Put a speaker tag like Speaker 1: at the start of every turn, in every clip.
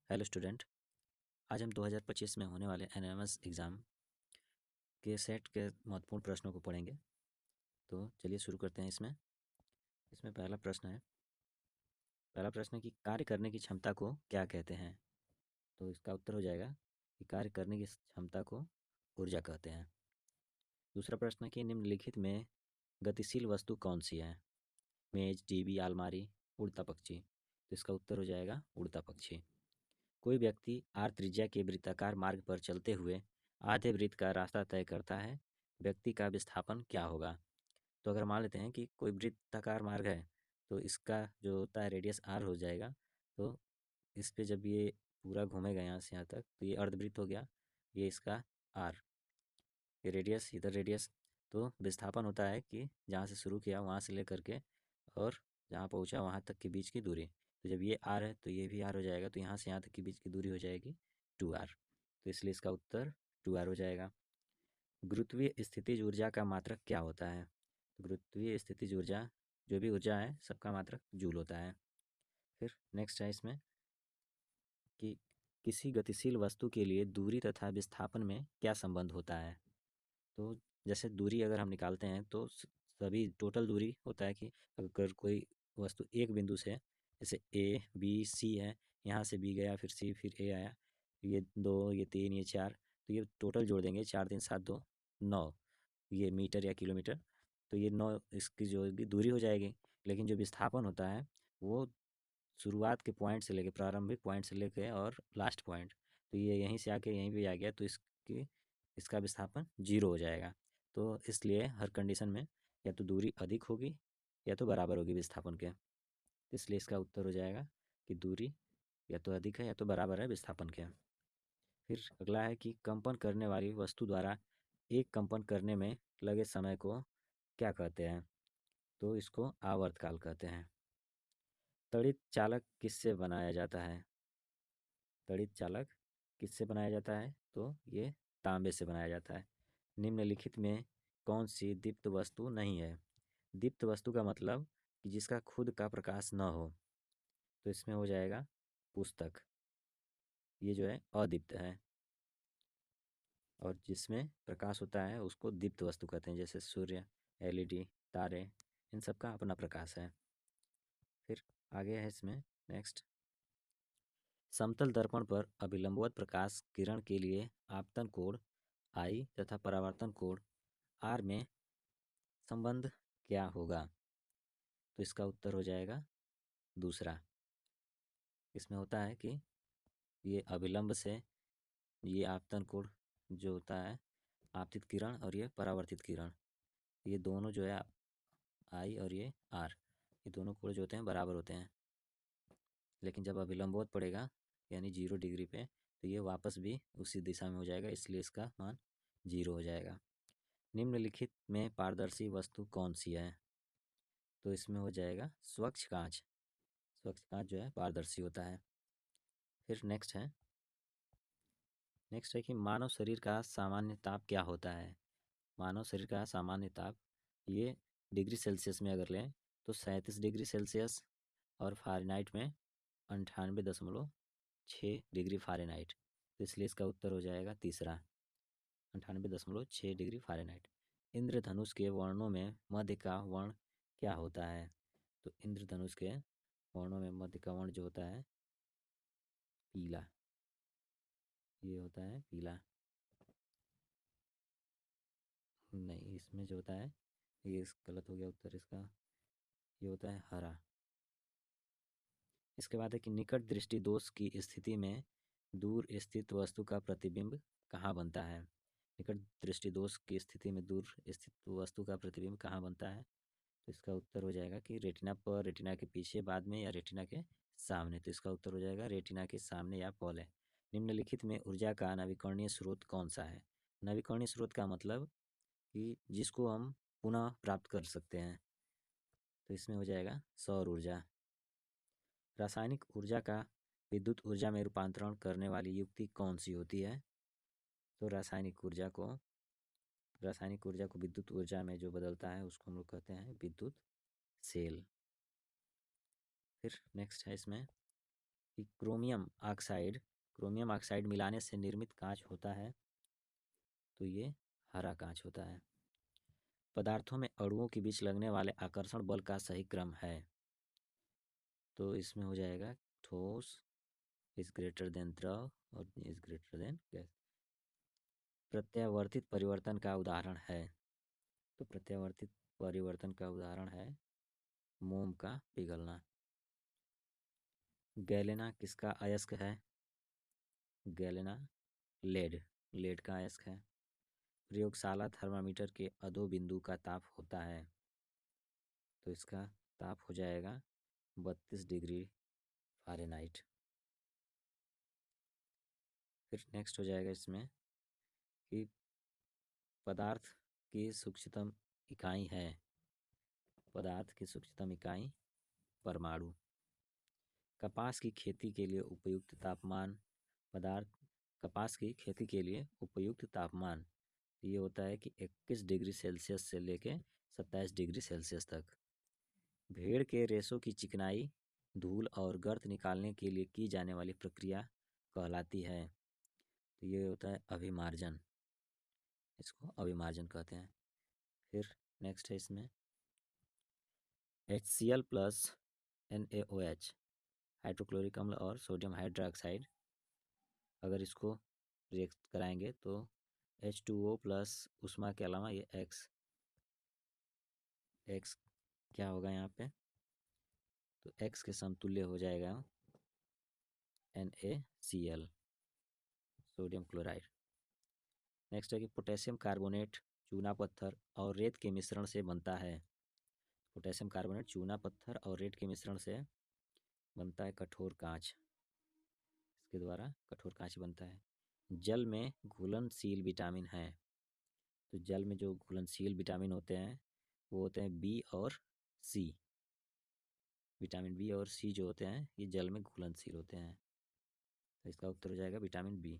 Speaker 1: Hello student. आज हम 2025 में होने वाले एनएमएस एग्ज़ाम के सेट के महत्वपूर्ण प्रश्नों को पढ़ेंगे। तो चलिए शुरू करते हैं। इसमें इसमें पहला प्रश्न है कि कार्य करने की क्षमता को क्या कहते हैं। तो इसका उत्तर हो जाएगा कि कार्य करने की क्षमता को ऊर्जा कहते हैं। दूसरा प्रश्न है कि निम्नलिखित में गतिशील वस्तु कौन सी है। मेज, टीवी, अलमारी, उड़ता पक्षी। तो इसका उत्तर हो जाएगा उड़ता पक्षी। कोई व्यक्ति आर त्रिज्या के वृत्ताकार मार्ग पर चलते हुए आधे वृत्त का रास्ता तय करता है, व्यक्ति का विस्थापन क्या होगा। तो अगर मान लेते हैं कि कोई वृत्ताकार मार्ग है, तो इसका जो होता है रेडियस आर हो जाएगा। तो इस पे जब ये पूरा घूमेगा यहाँ से यहाँ तक, तो ये अर्धवृत्त हो गया, ये इसका आर, ये रेडियस, इधर रेडियस। तो विस्थापन होता है कि जहाँ से शुरू किया वहाँ से लेकर के और जहाँ पहुँचा वहाँ तक के बीच की दूरी। तो जब ये आर है तो ये भी आर हो जाएगा, तो यहाँ से यहाँ तक के बीच की दूरी हो जाएगी 2r। तो इसलिए इसका उत्तर 2r हो जाएगा। गुरुत्वीय स्थितिज ऊर्जा का मात्रक क्या होता है। गुरुत्वीय स्थितिज ऊर्जा, जो भी ऊर्जा है सबका मात्रक जूल होता है। फिर नेक्स्ट है इसमें कि किसी गतिशील वस्तु के लिए दूरी तथा विस्थापन में क्या संबंध होता है। तो जैसे दूरी अगर हम निकालते हैं तो सभी टोटल दूरी होता है कि अगर कोई वस्तु एक बिंदु से, जैसे ए बी सी है, यहाँ से बी गया, फिर सी, फिर ए आया, ये 2, ये 3, ये 4, तो ये टोटल जोड़ देंगे, 4 3 7 2 9, ये मीटर या किलोमीटर। तो ये 9 इसकी जो दूरी हो जाएगी। लेकिन जो विस्थापन होता है वो शुरुआत के पॉइंट से लेके, प्रारंभिक पॉइंट से लेके और लास्ट पॉइंट, तो ये यहीं से आके यहीं पे आ गया, तो इसका विस्थापन 0 हो जाएगा। तो इसलिए हर कंडीशन में या तो दूरी अधिक होगी या तो बराबर होगी विस्थापन के। इसलिए इसका उत्तर हो जाएगा कि दूरी या तो अधिक है या तो बराबर है विस्थापन के। फिर अगला है कि कंपन करने वाली वस्तु द्वारा एक कंपन करने में लगे समय को क्या कहते हैं। तो इसको आवर्तकाल कहते हैं। तड़ित चालक किससे बनाया जाता है। तड़ित चालक किससे बनाया जाता है, तो ये तांबे से बनाया जाता है। निम्नलिखित में कौन सी दीप्त वस्तु नहीं है। दीप्त वस्तु का मतलब कि जिसका खुद का प्रकाश न हो। तो इसमें हो जाएगा पुस्तक, ये जो है अदीप्त है। और जिसमें प्रकाश होता है उसको दीप्त वस्तु कहते हैं, जैसे सूर्य, एलईडी, तारे, इन सब का अपना प्रकाश है। फिर आगे है इसमें नेक्स्ट, समतल दर्पण पर अभिलंबवत प्रकाश किरण के लिए आपतन कोण I तथा परावर्तन कोण R में संबंध क्या होगा। तो इसका उत्तर हो जाएगा दूसरा। इसमें होता है कि ये अभिलंब से ये आपतन कोण जो होता है, आपतित किरण, और ये परावर्तित किरण, ये दोनों जो है I और ये R, ये दोनों कोण जो होते हैं बराबर होते हैं। लेकिन जब अभिलंबवत पड़ेगा यानी 0 डिग्री पे, तो ये वापस भी उसी दिशा में हो जाएगा, इसलिए इसका मान 0 हो जाएगा। निम्नलिखित में पारदर्शी वस्तु कौन सी है। तो इसमें हो जाएगा स्वच्छ कांच। स्वच्छ कांच जो है पारदर्शी होता है। फिर नेक्स्ट है कि मानव शरीर का सामान्य ताप क्या होता है। मानव शरीर का सामान्य ताप, ये डिग्री सेल्सियस में अगर लें तो 37 डिग्री सेल्सियस, और फ़ारेनहाइट में 98.6 डिग्री फ़ारेनहाइट। तो इसलिए इसका उत्तर हो जाएगा तीसरा, 98.6 डिग्री फ़ारेनहाइट। इंद्रधनुष के वर्णों में मध्य का वर्ण क्या होता है। तो इंद्रधनुष के वर्णों में मध्य का वर्ण जो होता है पीला, ये होता है पीला। नहीं, इसमें जो होता है, ये गलत हो गया उत्तर इसका, ये होता है हरा। इसके बाद है कि निकट दृष्टि दोष की स्थिति में दूर स्थित वस्तु का प्रतिबिंब कहाँ बनता है। निकट दृष्टि दोष की स्थिति में दूर स्थित वस्तु का प्रतिबिंब कहाँ बनता है। तो इसका उत्तर हो जाएगा कि रेटिना पर, रेटिना के पीछे, बाद में, या रेटिना के सामने। तो इसका उत्तर हो जाएगा रेटिना के सामने या पॉले। निम्नलिखित में ऊर्जा का नवीकरणीय स्रोत कौन सा है। नवीकरणीय स्रोत का मतलब कि जिसको हम पुनः प्राप्त कर सकते हैं। तो इसमें हो जाएगा सौर ऊर्जा। रासायनिक ऊर्जा का विद्युत ऊर्जा में रूपांतरण करने वाली युक्ति कौन सी होती है। तो रासायनिक ऊर्जा को विद्युत ऊर्जा में जो बदलता है उसको हम लोग कहते हैं विद्युत सेल। फिर नेक्स्ट है इसमें कि क्रोमियम ऑक्साइड मिलाने से निर्मित कांच होता है, तो ये हरा कांच होता है। पदार्थों में अणुओं के बीच लगने वाले आकर्षण बल का सही क्रम है, तो इसमें हो जाएगा ठोस इज ग्रेटर देन द्रव और इज ग्रेटर देन गैस। प्रत्यावर्तित परिवर्तन का उदाहरण है, तो प्रत्यावर्तित परिवर्तन का उदाहरण है मोम का पिघलना। गैलेना किसका अयस्क है? गैलेना लेड का अयस्क है। प्रयोगशाला थर्मामीटर के अधो बिंदु का ताप होता है, तो इसका ताप हो जाएगा 32 डिग्री फ़ारेनहाइट। फिर नेक्स्ट हो जाएगा इसमें कि पदार्थ की सूक्ष्मतम इकाई है। पदार्थ की सूक्ष्मतम इकाई परमाणु। कपास की खेती के लिए उपयुक्त तापमान कपास की खेती के लिए उपयुक्त तापमान ये होता है कि 21 डिग्री सेल्सियस से लेके 27 डिग्री सेल्सियस तक। भेड़ के रेशों की चिकनाई धूल और गर्त निकालने के लिए की जाने वाली प्रक्रिया कहलाती है, तो ये होता है अभिमार्जन, इसको अभिमार्जन कहते हैं। फिर नेक्स्ट है इसमें HCl प्लस NaOH हाइड्रोक्लोरिक अम्ल और सोडियम हाइड्रोक्साइड, अगर इसको रिएक्ट कराएंगे तो H2O प्लस उष्मा के अलावा ये X क्या होगा यहाँ पे, तो X के समतुल्य हो जाएगा NaCl सोडियम क्लोराइड। नेक्स्ट है कि पोटेशियम कार्बोनेट चूना पत्थर और रेत के मिश्रण से बनता है। पोटेशियम कार्बोनेट चूना पत्थर और रेत के मिश्रण से बनता है कठोर कांच, इसके द्वारा कठोर कांच बनता है। जल में घुलनशील विटामिन है, तो जल में जो घुलनशील विटामिन होते हैं वो होते हैं बी और सी। विटामिन बी और सी जो होते हैं ये जल में घुलनशील होते हैं, तो इसका उत्तर हो जाएगा विटामिन बी।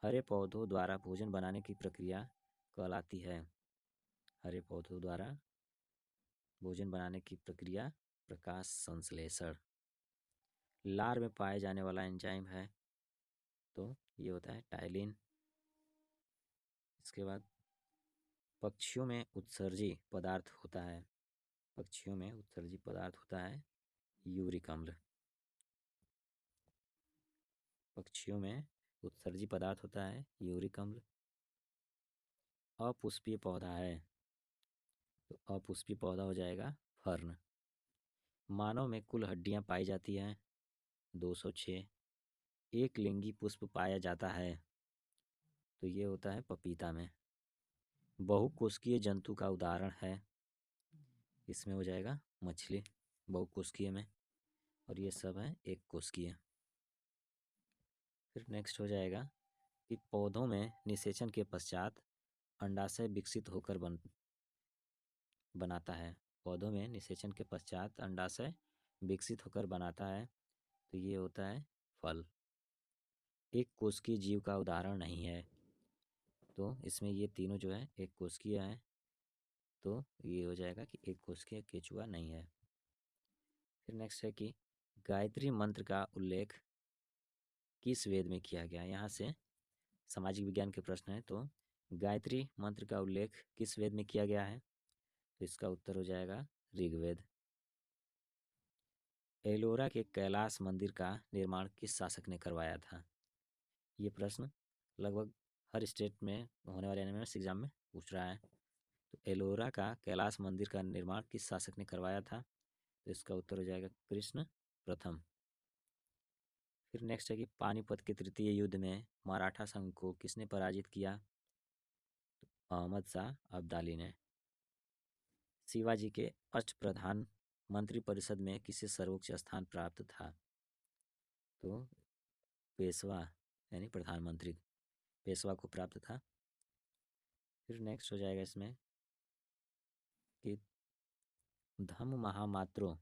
Speaker 1: हरे पौधों द्वारा भोजन बनाने की प्रक्रिया कहलाती है। हरे पौधों द्वारा भोजन बनाने की प्रक्रिया प्रकाश संश्लेषण। लार में पाए जाने वाला एंजाइम है, तो ये होता है टाइलिन। इसके बाद पक्षियों में उत्सर्जी पदार्थ होता है, पक्षियों में उत्सर्जी पदार्थ होता है यूरिक अम्ल। पक्षियों में उत्सर्जी पदार्थ होता है यूरिक अम्ल। अपुष्पीय पौधा है, तो अपुष्पीय पौधा हो जाएगा फर्न। मानव में कुल हड्डियां पाई जाती हैं 206। एक लिंगी पुष्प पाया जाता है, तो ये होता है पपीता में। बहुकोशिकीय जंतु का उदाहरण है, इसमें हो जाएगा मछली बहुकोशिकीय में, और ये सब है एक कोशिकीय। फिर नेक्स्ट हो जाएगा कि पौधों में निषेचन के पश्चात अंडाशय विकसित होकर बनाता है। पौधों में निषेचन के पश्चात अंडाशय विकसित होकर बनाता है, तो ये होता है फल। एक कोशिकीय जीव का उदाहरण नहीं है, तो इसमें ये तीनों जो है एक कोशिकीय है, तो ये हो जाएगा कि एक कोशिकीय केचुआ नहीं है। फिर नेक्स्ट है कि गायत्री मंत्र का उल्लेख किस वेद में किया गया? यहाँ से सामाजिक विज्ञान के प्रश्न है, तो गायत्री मंत्र का उल्लेख किस वेद में किया गया है? तो इसका उत्तर हो जाएगा ऋग्वेद। एलोरा के कैलाश मंदिर का निर्माण किस शासक ने करवाया था? ये प्रश्न लगभग हर स्टेट में होने वाले एमएस एग्जाम में पूछ रहा है। तो एलोरा का कैलाश मंदिर का निर्माण किस शासक ने करवाया था? तो इसका उत्तर हो जाएगा कृष्ण प्रथम। फिर नेक्स्ट है कि पानीपत के तृतीय युद्ध में मराठा संघ को किसने पराजित किया? तो अहमद शाह अब्दाली ने। शिवाजी के अष्टप्रधान मंत्रिपरिषद में किसे सर्वोच्च स्थान प्राप्त था? तो पेशवा यानी प्रधानमंत्री पेशवा को प्राप्त था। फिर नेक्स्ट हो जाएगा इसमें कि धम्म महामात्रों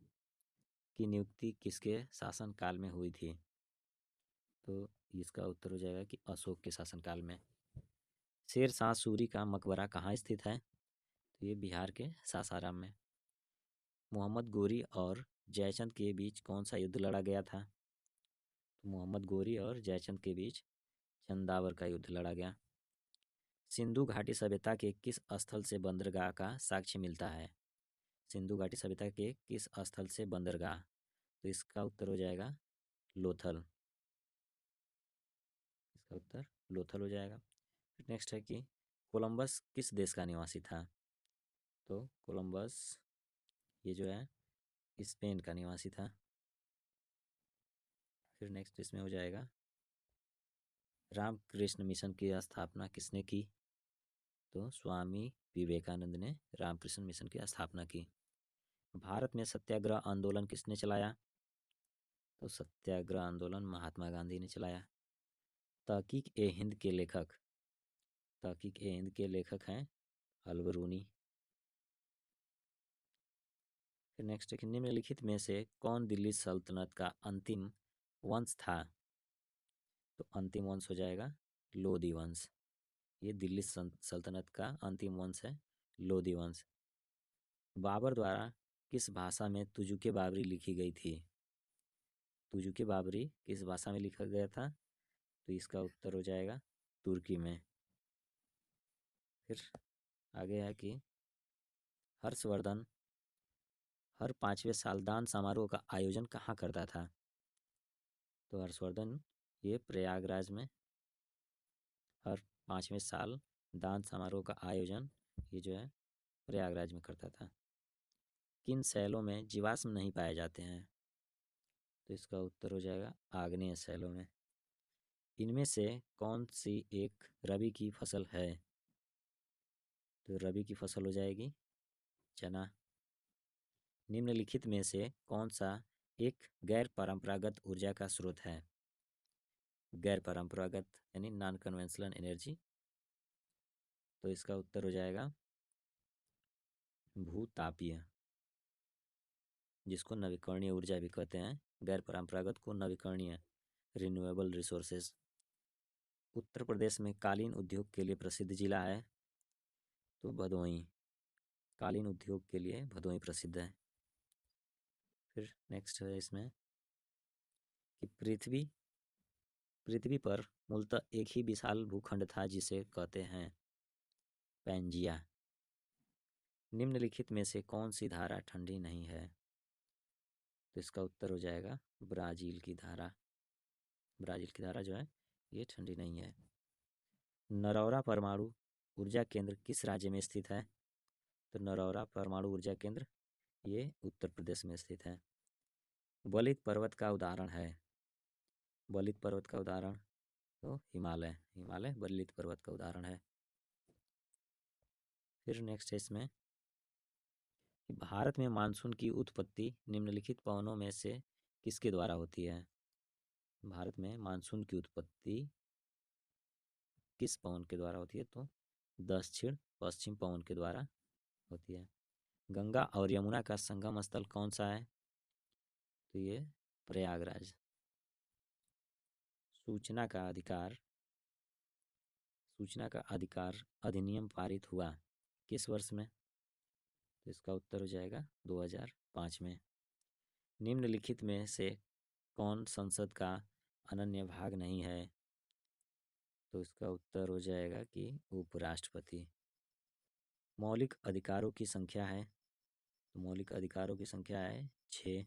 Speaker 1: की नियुक्ति किसके शासनकाल में हुई थी? तो इसका उत्तर हो जाएगा कि अशोक के शासनकाल में। शेरशाह सूरी का मकबरा कहाँ स्थित है? तो ये बिहार के सासाराम में। मोहम्मद गोरी और जयचंद के बीच कौन सा युद्ध लड़ा गया था? तो मोहम्मद गोरी और जयचंद के बीच चंदावर का युद्ध लड़ा गया। सिंधु घाटी सभ्यता के किस स्थल से बंदरगाह का साक्ष्य मिलता है? सिंधु घाटी सभ्यता के किस स्थल से बंदरगाह? तो इसका उत्तर हो जाएगा लोथल। इसका उत्तर लोथल हो जाएगा। नेक्स्ट है कि कोलंबस किस देश का निवासी था? तो कोलंबस ये जो है स्पेन का निवासी था। फिर नेक्स्ट इसमें हो जाएगा रामकृष्ण मिशन की स्थापना किसने की? तो स्वामी विवेकानंद ने रामकृष्ण मिशन की स्थापना की। भारत में सत्याग्रह आंदोलन किसने चलाया? तो सत्याग्रह आंदोलन महात्मा गांधी ने चलाया। तहकीक-ए-हिंद के लेखक हैं अलबरूनी। फिर नेक्स्ट है कि निम्नलिखित में से कौन दिल्ली सल्तनत का अंतिम वंश था? तो अंतिम वंश हो जाएगा लोधी वंश। ये दिल्ली सल्तनत का अंतिम वंश है, लोधी वंश। बाबर द्वारा किस भाषा में तुजुके बाबरी लिखी गई थी? तुजुके बाबरी किस भाषा में लिखा गया था? तो इसका उत्तर हो जाएगा तुर्की में। फिर आगे है कि हर्षवर्धन हर 5वें साल दान समारोह का आयोजन कहाँ करता था? तो हर्षवर्धन ये प्रयागराज में हर 5वें साल दान समारोह का आयोजन ये जो है प्रयागराज में करता था। किन शैलों में जीवाश्म नहीं पाए जाते हैं? तो इसका उत्तर हो जाएगा आग्नेय शैलों में। इनमें से कौन सी एक रबी की फसल है? तो रबी की फसल हो जाएगी चना। निम्नलिखित में से कौन सा एक गैर परंपरागत ऊर्जा का स्रोत है? गैर परंपरागत यानी नॉन कन्वेंशनल एनर्जी। तो इसका उत्तर हो जाएगा भूतापीय, जिसको नवीकरणीय ऊर्जा भी कहते हैं। गैर परंपरागत को नवीकरणीय, रिन्यूएबल रिसोर्सेज। उत्तर प्रदेश में कालीन उद्योग के लिए प्रसिद्ध जिला है? तो भदोही। कालीन उद्योग के लिए भदोही प्रसिद्ध है। फिर नेक्स्ट है इसमें कि पृथ्वी पर मूलतः एक ही विशाल भूखंड था जिसे कहते हैं पैंजिया। निम्नलिखित में से कौन सी धारा ठंडी नहीं है? तो इसका उत्तर हो जाएगा ब्राज़ील की धारा। ब्राज़ील की धारा जो है ये ठंडी नहीं है। नरौरा परमाणु ऊर्जा केंद्र किस राज्य में स्थित है? तो नरौरा परमाणु ऊर्जा केंद्र ये उत्तर प्रदेश में स्थित है। बलित पर्वत का उदाहरण है? बलित पर्वत का उदाहरण तो हिमालय बलित पर्वत का उदाहरण है। फिर नेक्स्ट है इसमें भारत में मानसून की उत्पत्ति निम्नलिखित पवनों में से किसके द्वारा होती है? भारत में मानसून की उत्पत्ति किस पवन के द्वारा होती है? तो दक्षिण पश्चिम पवन के द्वारा होती है। गंगा और यमुना का संगम स्थल कौन सा है? तो ये प्रयागराज। सूचना का अधिकार अधिनियम पारित हुआ किस वर्ष में? तो इसका उत्तर हो जाएगा 2005 में। निम्नलिखित में से कौन संसद का अनन्य भाग नहीं है? तो इसका उत्तर हो जाएगा कि उपराष्ट्रपति। मौलिक अधिकारों की संख्या है? तो मौलिक अधिकारों की संख्या है 6।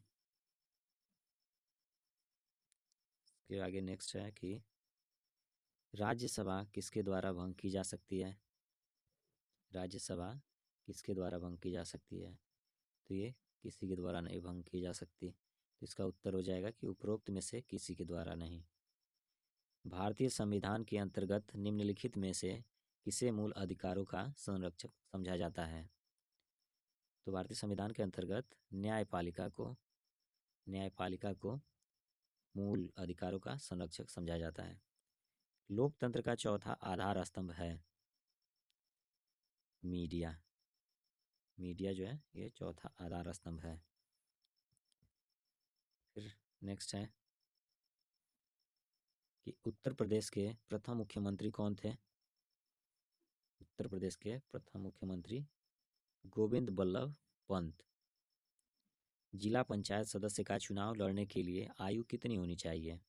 Speaker 1: इसके आगे नेक्स्ट है कि राज्यसभा किसके द्वारा भंग की जा सकती है? राज्यसभा किसके द्वारा भंग की जा सकती है? तो ये किसी के द्वारा नहीं भंग की जा सकती। तो इसका उत्तर हो जाएगा कि उपरोक्त में से किसी के द्वारा नहीं। भारतीय संविधान के अंतर्गत निम्नलिखित में से किसे मूल अधिकारों का संरक्षक समझा जाता है? तो भारतीय संविधान के अंतर्गत न्यायपालिका को मूल अधिकारों का संरक्षक समझा जाता है। लोकतंत्र का चौथा आधार स्तंभ है मीडिया। मीडिया जो है ये चौथा आधार स्तंभ है। फिर नेक्स्ट है कि उत्तर प्रदेश के प्रथम मुख्यमंत्री कौन थे? उत्तर प्रदेश के प्रथम मुख्यमंत्री गोविंद बल्लभ पंत। जिला पंचायत सदस्य का चुनाव लड़ने के लिए आयु कितनी होनी चाहिए?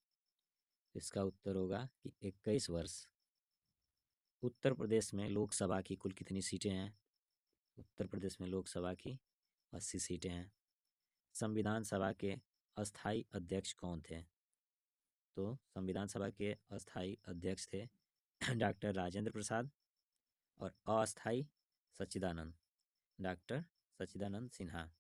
Speaker 1: इसका उत्तर होगा कि 21 वर्ष। उत्तर प्रदेश में लोकसभा की कुल कितनी सीटें हैं? उत्तर प्रदेश में लोकसभा की 80 सीटें हैं। संविधान सभा के अस्थाई अध्यक्ष कौन थे? तो संविधान सभा के अस्थाई अध्यक्ष थे डॉक्टर राजेंद्र प्रसाद, और अस्थाई सच्चिदानंद, डॉक्टर सच्चिदानंद सिन्हा।